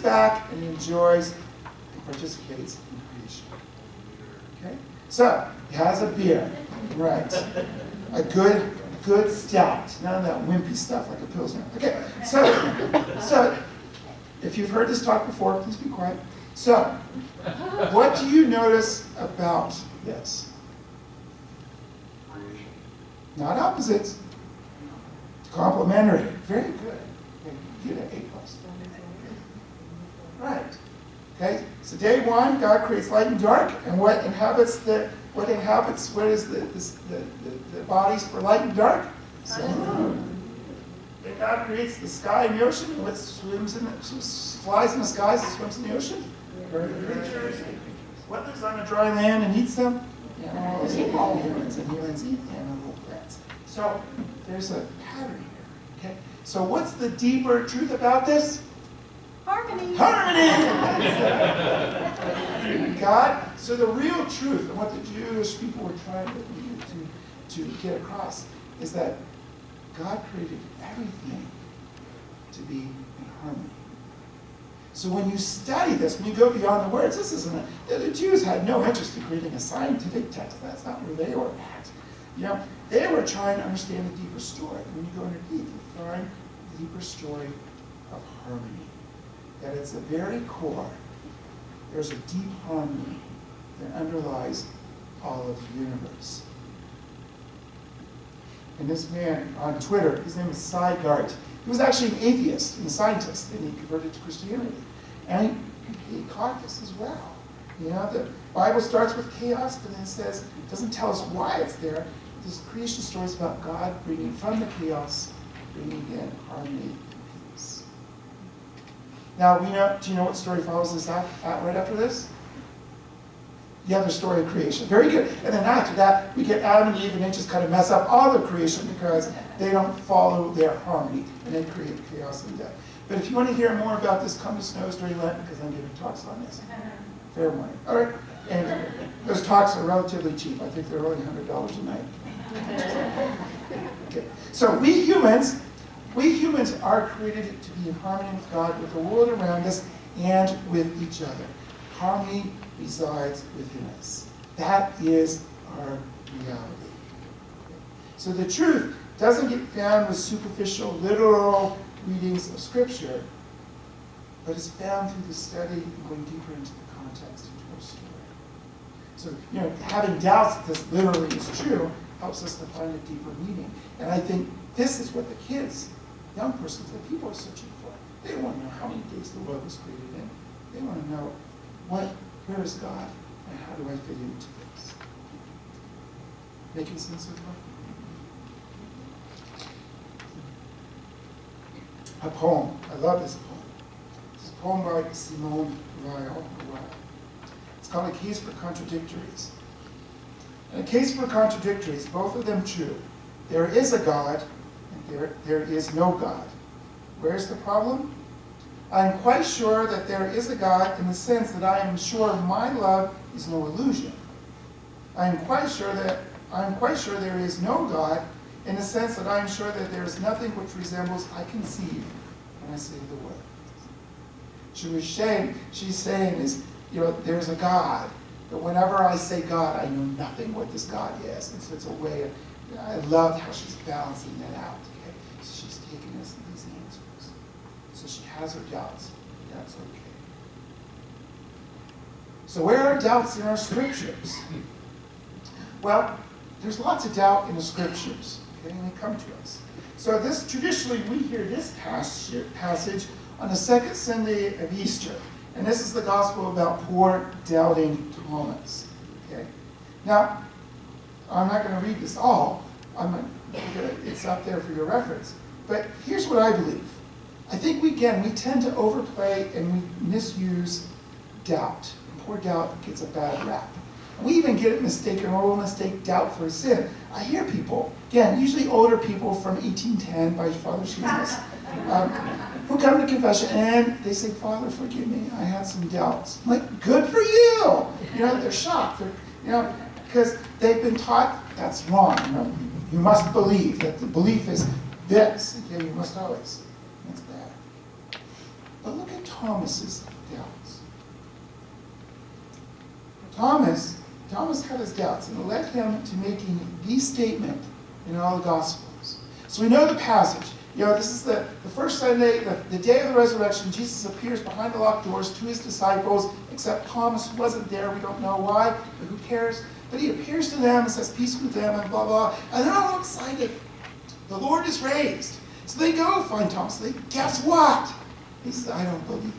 back and enjoys and participates in creation. Okay? So, he has a beer. Right. A good stout. None of that wimpy stuff like a Pilsner. Okay, so if you've heard this talk before, please be quiet. So, what do you notice about this? Not opposites. Complementary. Very good. Okay, you get an A+. Right. Okay. So day one, God creates light and dark, and what is the bodies for light and dark? Sun and moon. Then God creates the sky and the ocean, and what flies in the skies and swims in the ocean? Creatures. What lives on a dry land and eats them? Animals, all humans, and humans eat animal plants. So there's a pattern here. Okay. So what's the deeper truth about this? Harmony. God, so the real truth and what the Jewish people were trying to get across is that God created everything to be in harmony. So when you study this, when you go beyond the words, this isn't the Jews had no interest in creating a scientific text. That's not where they were at. You know, they were trying to understand the deeper story. When you go underneath, you find the deeper story of harmony. That it's the very core, there's a deep harmony that underlies all of the universe. And this man on Twitter, his name is Cy Gart. He was actually an atheist and a scientist, and he converted to Christianity. And he caught this as well. You know, the Bible starts with chaos, but then it says, it doesn't tell us why it's there. This creation story is about God bringing from the chaos, bringing in harmony and peace. Now, do you know what story follows this out right after this? The other story of creation. Very good. And then after that, we get Adam and Eve, and they just kind of mess up all the creation because they don't follow their harmony, and they create chaos and death. But if you want to hear more about this, come to Snows during Lent, because I'm giving talks on this. Fair warning. All right? And those talks are relatively cheap. I think they're only $100 a night. Okay. So we humans are created to be in harmony with God, with the world around us, and with each other. Harmony resides within us. That is our reality. So the truth doesn't get found with superficial, literal readings of Scripture, but is found through the study and going deeper into the context into our story. So, having doubts that this literally is true helps us to find a deeper meaning. And I think this is what the kids, young persons, the people are searching for. They want to know how many days the world was created in. They want to know where is God and how do I fit into this? Making sense so far? A poem. I love this poem. This is a poem by Simone Weil. It's called A Case for Contradictories. And a case for contradictories, both of them true. There is a God, and there is no God. Where's the problem? I'm quite sure that there is a God in the sense that I am sure my love is no illusion. I'm quite sure there is no God in the sense that I am sure that there is nothing which resembles I conceive when I say the word. She's saying is, there's a God, but whenever I say God, I know nothing what this God is. And so it's a way of, I loved how she's balancing that out. Okay? So she's taking us to these answers. So she has her doubts. That's okay. So where are doubts in our scriptures? Well, there's lots of doubt in the scriptures. Okay, and they come to us. So traditionally we hear this passage on the second Sunday of Easter. And this is the gospel about poor, doubting Thomas. Okay? Now, I'm not going to read this all. It's up there for your reference. But here's what I believe. I think we tend to overplay and we misuse doubt. And poor doubt gets a bad rap. We even get it mistaken, or we'll mistake doubt for a sin. I hear people, again, usually older people from 1810 by Father Sheamus, who come to confession and they say, Father, forgive me, I had some doubts. I'm like, good for you! They're shocked. Because they've been taught that's wrong. You must believe that the belief is this. Okay, you must always. That's bad. But look at Thomas's doubts. Thomas had his doubts, and it led him to making the statement in all the Gospels. So we know the passage. This is the first Sunday, the day of the resurrection. Jesus appears behind the locked doors to his disciples, except Thomas wasn't there. We don't know why, but who cares? But he appears to them and says, peace with them, and blah, blah. And they're all excited. The Lord is raised. So they go find Thomas. Guess what? He says, I don't believe you.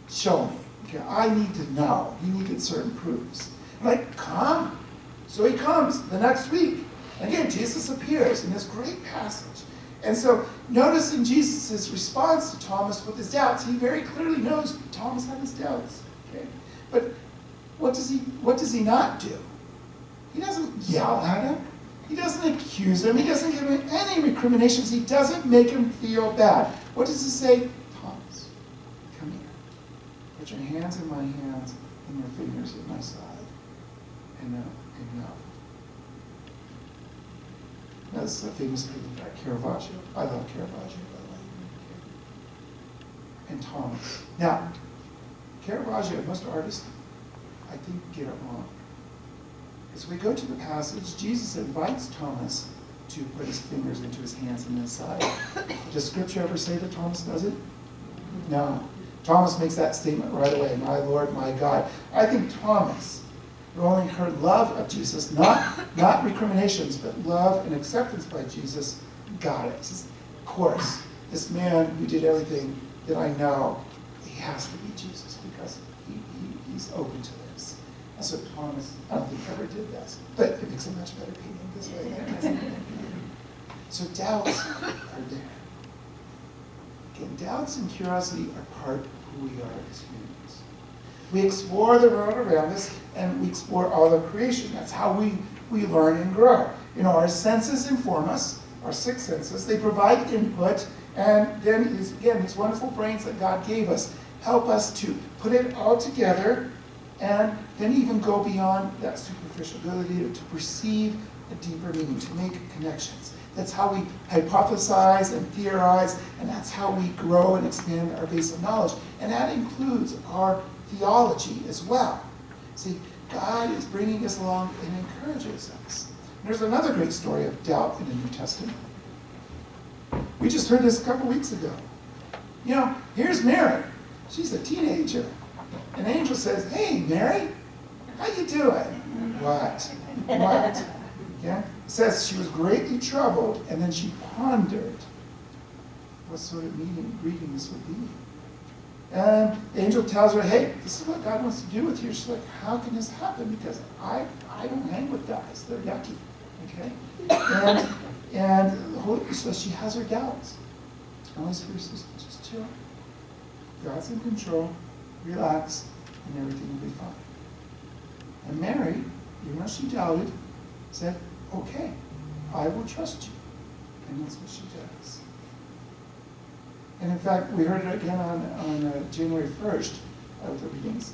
Show me. Okay, I need to know. He needed certain proofs. I'm like, come. So he comes the next week. And again, Jesus appears in this great passage. And so, noticing Jesus' response to Thomas with his doubts, he very clearly knows Thomas had his doubts. Okay? But what does he not do? He doesn't yell at him. He doesn't accuse him. He doesn't give him any recriminations. He doesn't make him feel bad. What does he say? Thomas, come here. Put your hands in my hands and your fingers at my side. And know. That's a famous painting by Caravaggio. I love Caravaggio, by the way. And Thomas. Now, Caravaggio, most artists, I think, get it wrong. As we go to the passage, Jesus invites Thomas to put his fingers into his hands and his side. Does Scripture ever say that Thomas does it? No. Thomas makes that statement right away, my Lord, my God. I think Thomas only heard love of Jesus, not recriminations, but love and acceptance by Jesus, got it. Says, of course, this man who did everything that I know, he has to be Jesus because he's open to this. And so Thomas, I don't think ever did this, but it makes a much better painting this way. So doubts are there. Again, doubts and curiosity are part of who we are as humans. We explore the world around us, and we explore all of creation. That's how we learn and grow. Our senses inform us, our six senses. They provide input, and then, these wonderful brains that God gave us help us to put it all together, and then even go beyond that superficial ability to perceive a deeper meaning, to make connections. That's how we hypothesize and theorize, and that's how we grow and expand our base of knowledge. And that includes our theology as well. See, God is bringing us along and encourages us. There's another great story of doubt in the New Testament. We just heard this a couple weeks ago. Here's Mary. She's a teenager. An angel says, hey, Mary, how you doing? What? Yeah? It says she was greatly troubled, and then she pondered what sort of greeting this would be. And the angel tells her, hey, this is what God wants to do with you. She's like, how can this happen? Because I don't hang with guys. They're yucky. Okay? So she has her doubts. The Holy Spirit says, just chill. God's in control. Relax. And everything will be fine. And Mary, even though she doubted, said, okay, I will trust you. And that's what she does. And in fact, we heard it again on January 1st of the readings.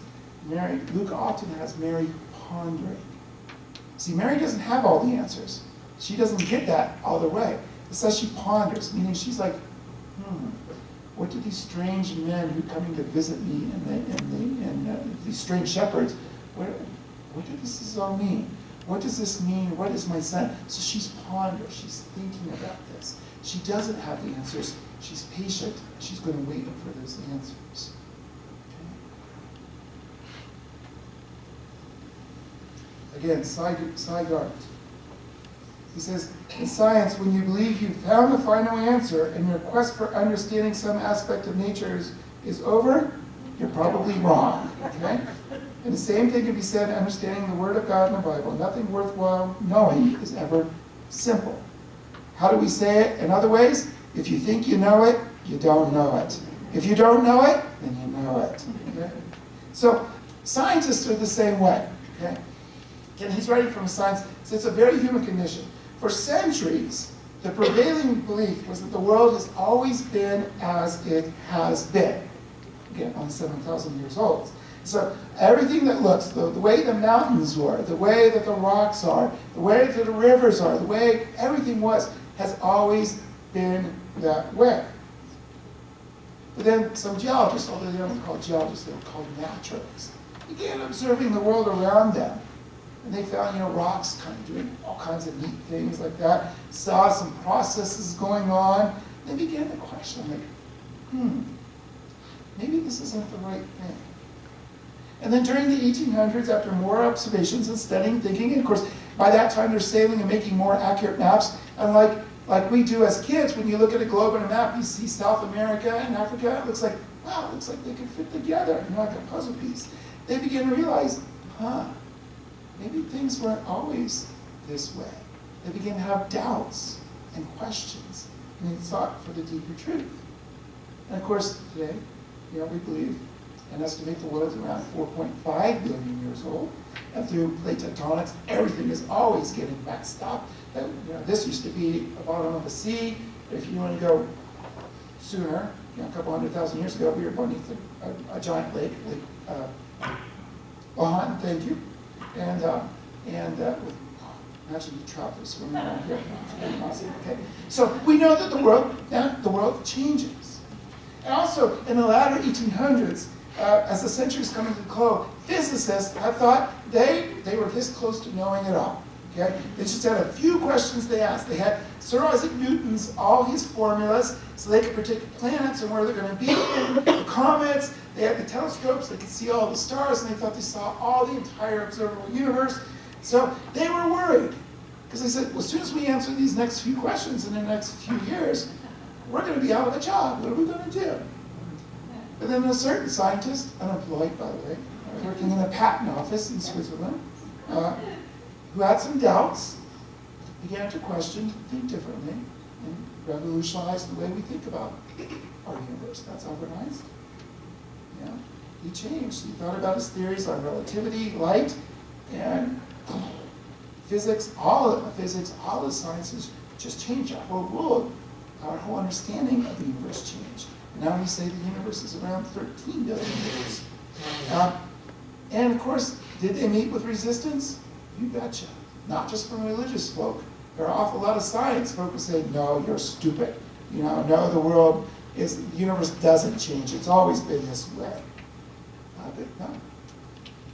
Luke often has Mary pondering. See, Mary doesn't have all the answers. She doesn't get that all the way. It says she ponders, meaning she's like, what do these strange men who are coming to visit me and these strange shepherds, what do this all mean? What does this mean? What is my son? So she's pondering. She's thinking about this. She doesn't have the answers. She's patient. She's going to wait for those answers. Okay. Again, Sagart. He says, in science, when you believe you've found the final answer and your quest for understanding some aspect of nature is over, you're probably wrong. Okay? And the same thing can be said in understanding the Word of God in the Bible. Nothing worthwhile knowing is ever simple. How do we say it in other ways? If you think you know it, you don't know it. If you don't know it, then you know it. Okay? So scientists are the same way. Okay? Again, he's writing from science. So it's a very human condition. For centuries, the prevailing belief was that the world has always been as it has been. Again, only 7,000 years old. So everything that looks, the way the mountains were, the way that the rocks are, the way that the rivers are, the way everything was, has always been that way. But then some geologists, although they don't call geologists, they were called naturalists, began observing the world around them. And they found, rocks kind of doing all kinds of neat things like that, saw some processes going on. They began to question, maybe this isn't the right thing. And then during the 1800s, after more observations and studying, thinking, and of course, by that time they're sailing and making more accurate maps. And like we do as kids, when you look at a globe and a map, you see South America and Africa. It looks like, wow, it looks like they could fit together, like a puzzle piece. They begin to realize, maybe things weren't always this way. They begin to have doubts and questions, and they sought for the deeper truth. And of course, today, we believe and estimate the world is around 4.5 billion years old. And through plate tectonics, everything is always getting backed up. This used to be the bottom of the sea. If you want to go sooner, a couple 100,000 years ago, we were beneath a giant lake, Bahan, thank you. And imagine you trout swimming around here. Okay. So we know that the world changes. And also, in the latter 1800s, as the centuries come into the close, physicists have thought they were this close to knowing it all. Okay? They just had a few questions they asked. They had Sir Isaac Newton's, all his formulas, so they could predict planets and where they're going to be, the comets. They had the telescopes, they could see all the stars, and they thought they saw all the entire observable universe. So they were worried, because they said, well, as soon as we answer these next few questions in the next few years, we're going to be out of a job. What are we going to do? But then a certain scientist, unemployed by the way, working in a patent office in Switzerland, who had some doubts, began to question, think differently, and revolutionize the way we think about our universe. That's Albert Einstein. He changed. He thought about his theories on relativity, light, and physics. All the sciences just changed. Our whole world, our whole understanding of the universe changed. Now we say the universe is around 13 billion years. And of course, did they meet with resistance? You betcha. Not just from religious folk. There are an awful lot of science folk who say, no, you're stupid. No, the universe doesn't change. It's always been this way.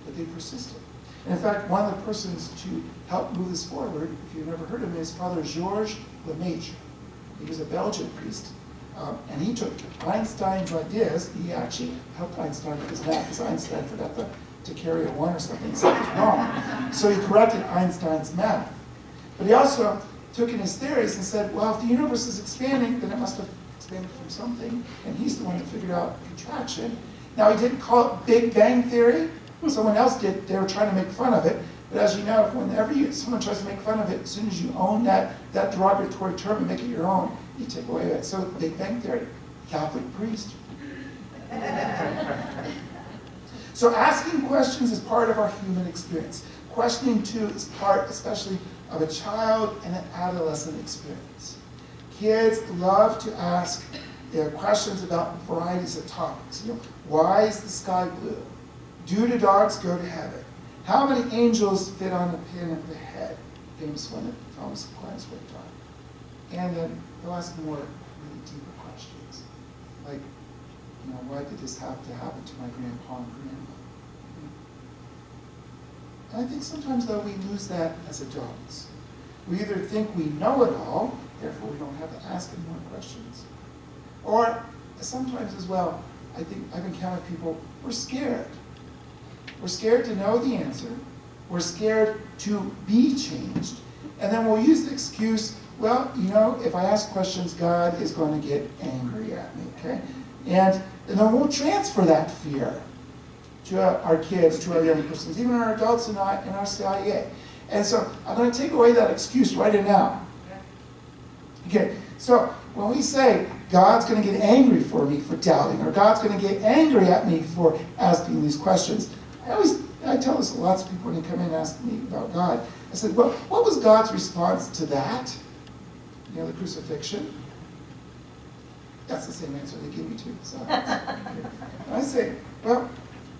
But they persisted. And in fact, one of the persons to help move this forward, if you've never heard of him, is Father Georges Lemaitre. He was a Belgian priest. And he took Einstein's ideas. He actually helped Einstein with his math, because Einstein forgot to carry a 1 or something, so it was wrong. So he corrected Einstein's math. But he also took in his theories and said, well, if the universe is expanding, then it must have expanded from something. And he's the one who figured out contraction. Now, he didn't call it Big Bang Theory. Someone else did. They were trying to make fun of it. But as you know, whenever someone tries to make fun of it, as soon as you own that derogatory term and make it your own, you take away it. So Big Bang Theory, Catholic priest. So asking questions is part of our human experience. Questioning, too, is part, especially, of a child and an adolescent experience. Kids love to ask questions about varieties of topics. Why is the sky blue? Do the dogs go to heaven? How many angels fit on the pin of the head? Famous one that Thomas Aquinas worked on. And then they'll ask more really deeper questions. Like, why did this have to happen to my grandpa and grandma? And I think sometimes, though, we lose that as adults. We either think we know it all, therefore we don't have to ask any more questions. Or sometimes as well, I think I've encountered people, we're scared. We're scared to know the answer. We're scared to be changed. And then we'll use the excuse, well, if I ask questions, God is going to get angry at me, okay? And then we'll transfer that fear to our kids, to our young persons, even our adults in our CIA. And so I'm going to take away that excuse right now. Okay, so when we say God's going to get angry for me for doubting, or God's going to get angry at me for asking these questions, I tell this to lots of people when they come in and ask me about God. I said, well, what was God's response to that? The crucifixion. That's the same answer they give me too. So I say, well,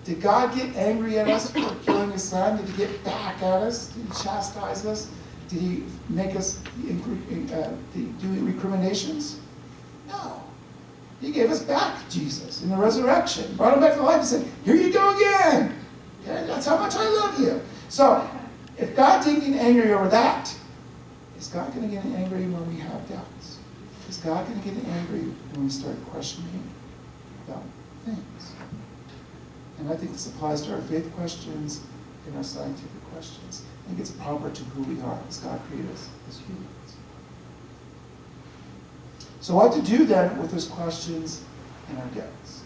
did God get angry at us for killing his son? Did he get back at us? Did he chastise us? Did he make us do recriminations? No. He gave us back Jesus in the resurrection. Brought him back to life and said, here you go again. Okay? That's how much I love you. So, if God didn't get angry over that, is God going to get angry when we have doubts? Is God going to get angry when we start questioning about things? And I think this applies to our faith questions and our scientific questions. I think it's proper to who we are as God created us as humans. So what to do then with those questions and our doubts?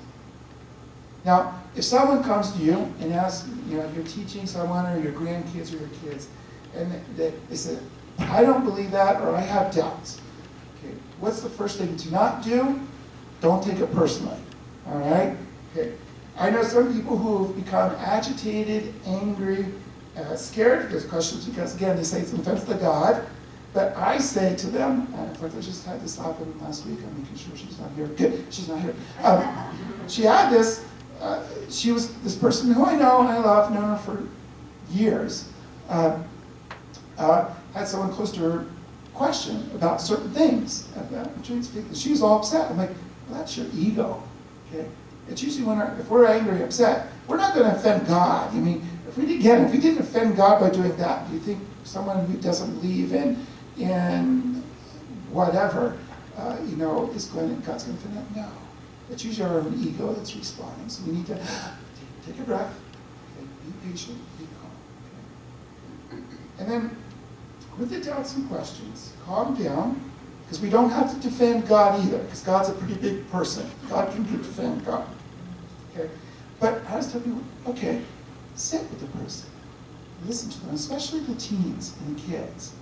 Now, if someone comes to you and asks, you're teaching someone or your grandkids or your kids, and they say, I don't believe that, or I have doubts. Okay, what's the first thing to not do? Don't take it personally. All right? Okay. I know some people who have become agitated, angry, scared of those questions because, again, they say it's an offense to God. But I say to them, in fact, I just had this happen last week. I'm making sure she's not here. Good, she's not here. She had this. She was this person who I know, I love, known her for years. Had someone close to her question about certain things. She was all upset. I'm like, well, that's your ego. Okay. It's usually if we're angry, upset, we're not going to offend God. I mean, if we didn't offend God by doing that, do you think someone who doesn't believe in whatever, God's going to offend that? No. It's usually our own ego that's responding. So we need to take a breath, okay, be patient, be calm. Okay. And then, with the doubts and questions, calm down, because we don't have to defend God either, because God's a pretty big person. God can defend God. Okay? But I was telling people, okay, sit with the person. Listen to them, especially the teens and the kids.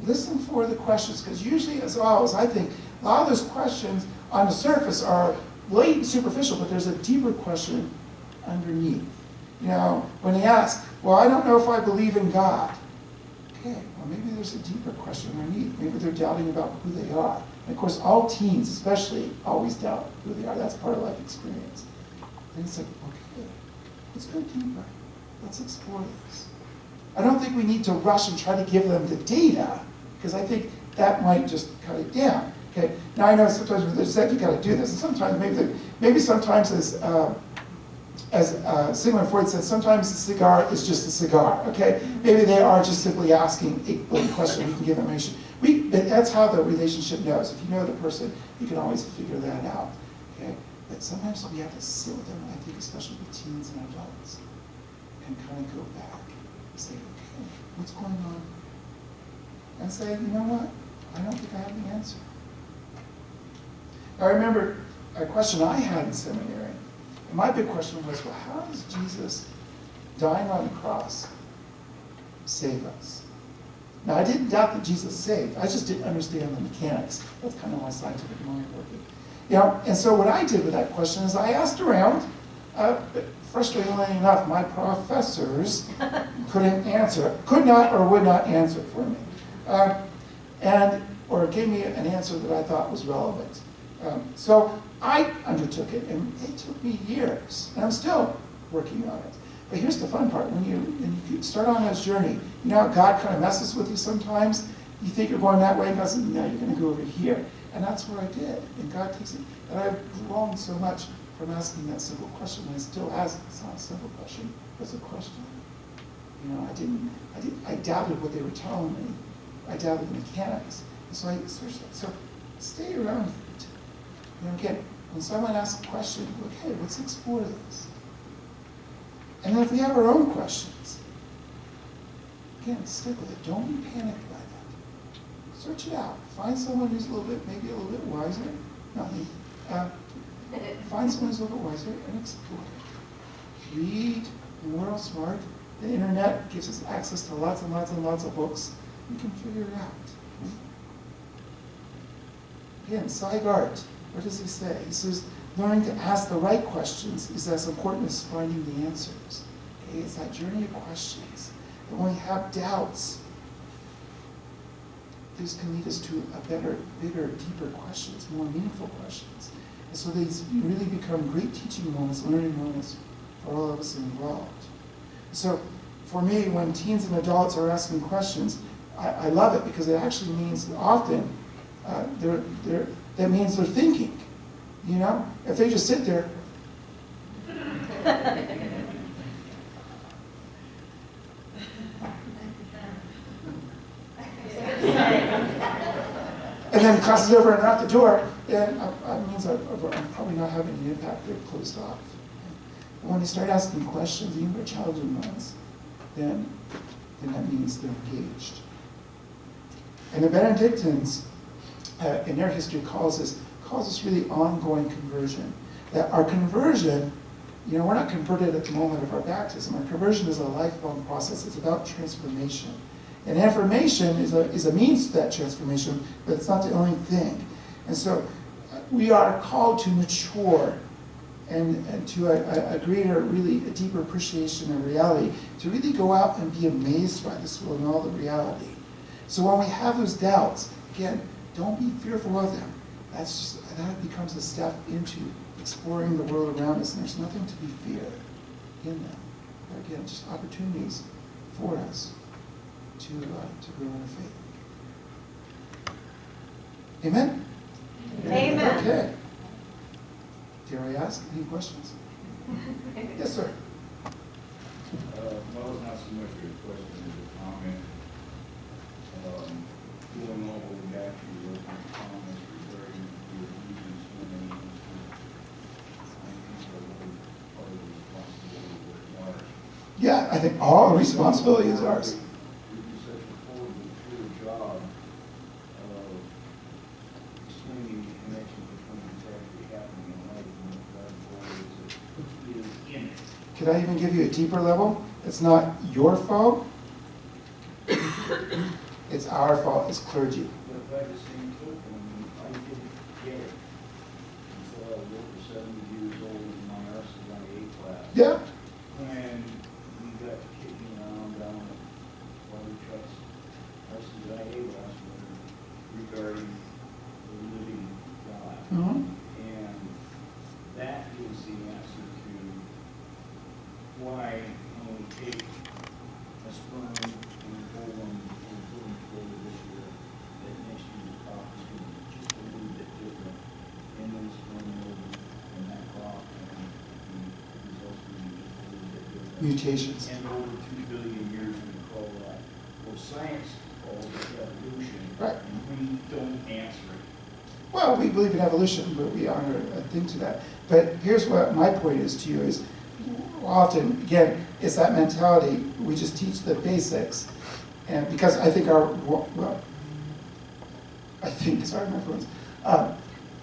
Listen for the questions, because usually, as always, I think a lot of those questions on the surface are blatant, superficial, but there's a deeper question underneath. When they ask, well, I don't know if I believe in God. Okay, well, maybe there's a deeper question underneath. Maybe they're doubting about who they are. And of course, all teens, especially, always doubt who they are. That's part of life experience. And it's like, okay, let's go deeper. Let's explore this. I don't think we need to rush and try to give them the data, because I think that might just cut it down. Okay. Now I know sometimes when they said you got to do this, and sometimes maybe sometimes as Sigmund Freud said, sometimes the cigar is just a cigar. Okay. Maybe they are just simply asking a question. We can give information. That's how the relationship knows. If you know the person, you can always figure that out. Okay. But sometimes we have to sit with them. I think especially with teens and adults, and kind of go back and say, okay, what's going on? And say, you know what? I don't think I have the answer. I remember a question I had in seminary. And my big question was, well, how does Jesus dying on the cross save us? Now, I didn't doubt that Jesus saved. I just didn't understand the mechanics. That's kind of my scientific mind working. And so what I did with that question is I asked around, but frustratingly enough, my professors could not or would not answer for me. Or gave me an answer that I thought was relevant. So I undertook it, and it took me years, and I'm still working on it. But here's the fun part: when you start on this journey, how God kind of messes with you sometimes. You think you're going that way, and God says, "No, you're going to go over here," and that's what I did. And God takes it, and I've grown so much from asking that simple question. And I still ask. It's not a simple question; it's a question. I doubted what they were telling me. I doubted the mechanics. And so I searched that. So stay around for it. Again, when someone asks a question, okay, let's explore this. And then if we have our own questions, again, stick with it. Don't be panicked by that. Search it out. Find someone who's maybe a little bit wiser. Not me. Find someone who's a little bit wiser and explore it. Read. We're all smart. The internet gives us access to lots and lots and lots of books. We can figure it out. Again, Seigart, what does he say? He says, learning to ask the right questions is as important as finding the answers. Okay, it's that journey of questions. And when we have doubts, this can lead us to a better, bigger, deeper questions, more meaningful questions. And so these really become great teaching moments, learning moments for all of us involved. So for me, when teens and adults are asking questions, I love it because it actually means often that means they're thinking. You know, if they just sit there. And then class is over and they're out the door, then that means I'm probably not having an impact. They're closed off. But when they start asking questions, even for challenging ones, then that means they're engaged. And the Benedictines, in their history, calls us really ongoing conversion. That our conversion, you know, we're not converted at the moment of our baptism. Our conversion is a lifelong process. It's about transformation. And information is a means to that transformation, but it's not the only thing. And so we are called to mature and to a greater, really a deeper appreciation of reality, to really go out and be amazed by this world and all the reality. So when we have those doubts, again, don't be fearful of them. That becomes a step into exploring the world around us, and there's nothing to be feared in them. But again, just opportunities for us to grow in faith. Amen? Amen. Okay. Dare I ask any questions? Yes, sir. Well, it's not so much a question as a comment. Going all the way back to your opening comments regarding your using swimming, I think that's part of the responsibility of water. Yeah, I think all the responsibility is ours. You do such a horrible, poor job of explaining the connection between what's actually happening in life and what God's word is in it. Could I even give you a deeper level? It's not your fault. It's our fault as clergy. But by the same token, I didn't get it until I was over 70 years old in my RCIA class. Yeah. When we got to kicking around down at Father Chuck's RCIA last winter regarding the living God. Mm-hmm. And that is the answer to why when we take a sperm and hold them and put them together this year, that next year's crop is going to be just a little bit different. And then the sperm over and that crop and the results will be just a little bit different. Mutations. And over 2 billion years we call that. Well, science calls it evolution. Right. And we don't answer it. Well, we believe in evolution, but we honor a thing to that. But here's what my point is to you is, often, again, it's that mentality, we just teach the basics. And because I think sorry, my friends, I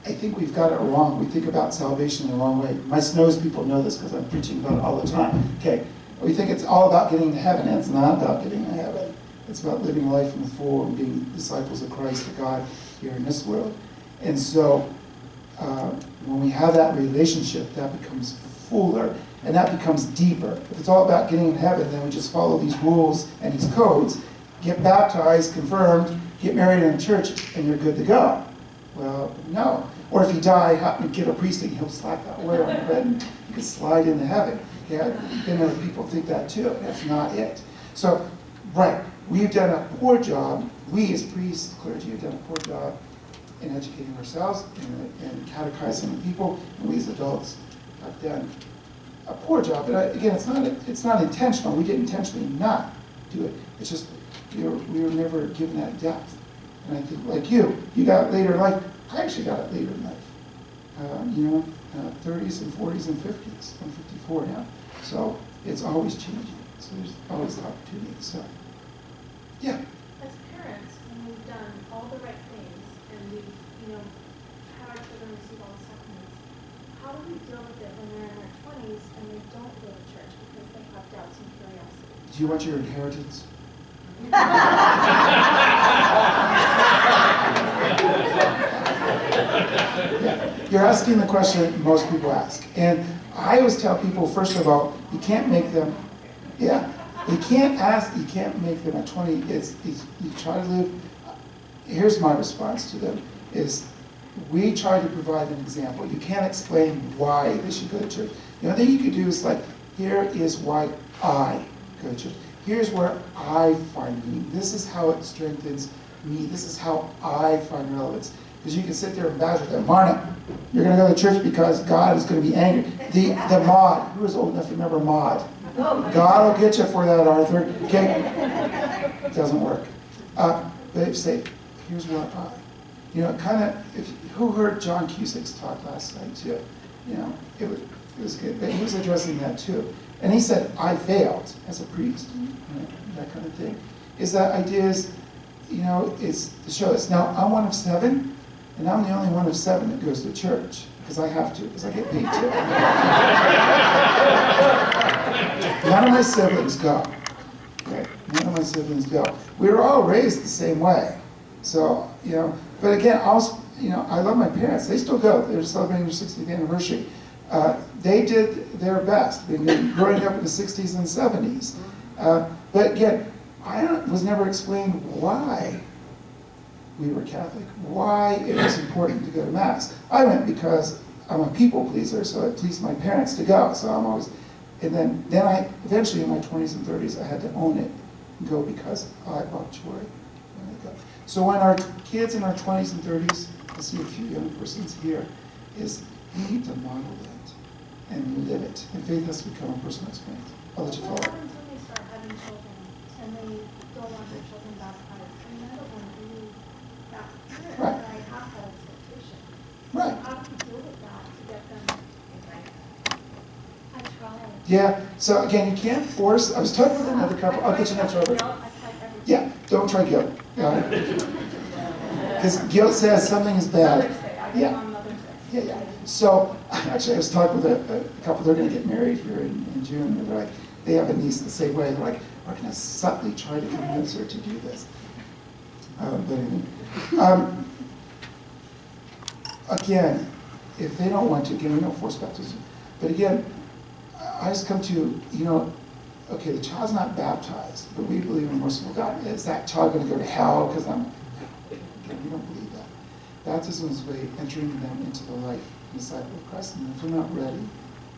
think we've got it wrong. We think about salvation the wrong way. My Snows people know this because I'm preaching about it all the time. Okay, we think it's all about getting to heaven, and it's not about getting to heaven. It's about living life in the full and being disciples of Christ, of God, here in this world. And so, when we have that relationship, that becomes fuller, and that becomes deeper. If it's all about getting in heaven, then we just follow these rules and these codes, get baptized, confirmed, get married in a church, and you're good to go. Well, no. Or if you die, happen to get a priest and he'll slap that oil on your head and you can slide into heaven. Okay? And other people think that too. That's not it. So, right, we've done a poor job, we as priests, clergy, have done a poor job in educating ourselves and catechizing people, and we as adults have done a poor job. But again, it's not intentional. We didn't intentionally not do it. It's just we were never given that depth. And I think, like you got it later in life. I actually got it later in life. 30s and 40s and 50s. I'm 54 now. So it's always changing. So there's always the opportunity. So, yeah. As parents, when we've done all the right things and we've, had our children receive all the sacraments, how do we deal with it when they're in their 20s and they don't go to church because they have doubts and curiosity? Do you want your inheritance? Yeah. You're asking the question most people ask. And I always tell people, first of all, you can't make them, you can't make them at 20, you try to live, here's my response to them, is we try to provide an example. You can't explain why they should go to church. The only thing you could do is here is why I go to church. Here's where I find meaning. This is how it strengthens me. This is how I find relevance. Because you can sit there and badger them. Marna, you're going to go to church because God is going to be angry. The Maud, who is old enough to remember Maud? God will get you for that, Arthur. Okay? It doesn't work. They say, here's what who heard John Cusack's talk last night too? It was good. But he was addressing that too. And he said, I failed as a priest. That kind of thing. Is that idea is to show us. Now, I'm one of 7, and I'm the only one of 7 that goes to church. Because I have to, because I get paid to. None of my siblings go. Okay? None of my siblings go. We were all raised the same way. So, but again, I love my parents. They still go. They're celebrating their 60th anniversary. They did their best. They've been growing up in the 60s and 70s. But again, I was never explained why we were Catholic, why it was important to go to Mass. I went because I'm a people pleaser, so it pleased my parents to go. So I'm always, and then I, eventually in my 20s and 30s, I had to own it and go because I bought Chorey. So when our kids in our 20s and 30s, I see a few young persons here, is we need to model it and live it. And faith has to become a personal experience. I'll let you follow. What happens when they start having children and they don't want their children baptized? I mean, I don't want to be that parent, Right. but I have that expectation. Right. So how do we deal with that to get them right? I try. Yeah, so again, you can't force, I was talking with another couple, I'll get you next, Robert. I try everything. Yeah, don't try guilt. Because guilt says something is bad. Mother's Day. I do Yeah. on Mother's Day. Yeah. So, actually, I was talking with a couple, they're going to get married here in June, and they're like, they have a niece the same way. They're like, we're going to subtly try to convince her to do this. But anyway. Again, if they don't want to, again, we don't force baptism. But again, I just come to, okay, the child's not baptized, but we believe in merciful God. Is that child going to go to hell because again, we don't believe that. Baptism is a way entering them into the life and disciple of Christ. And if they're not ready,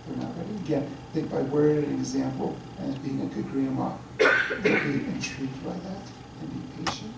they're not ready. Again, think by word and example and as being a good grandma, they'll be intrigued by that and be patient.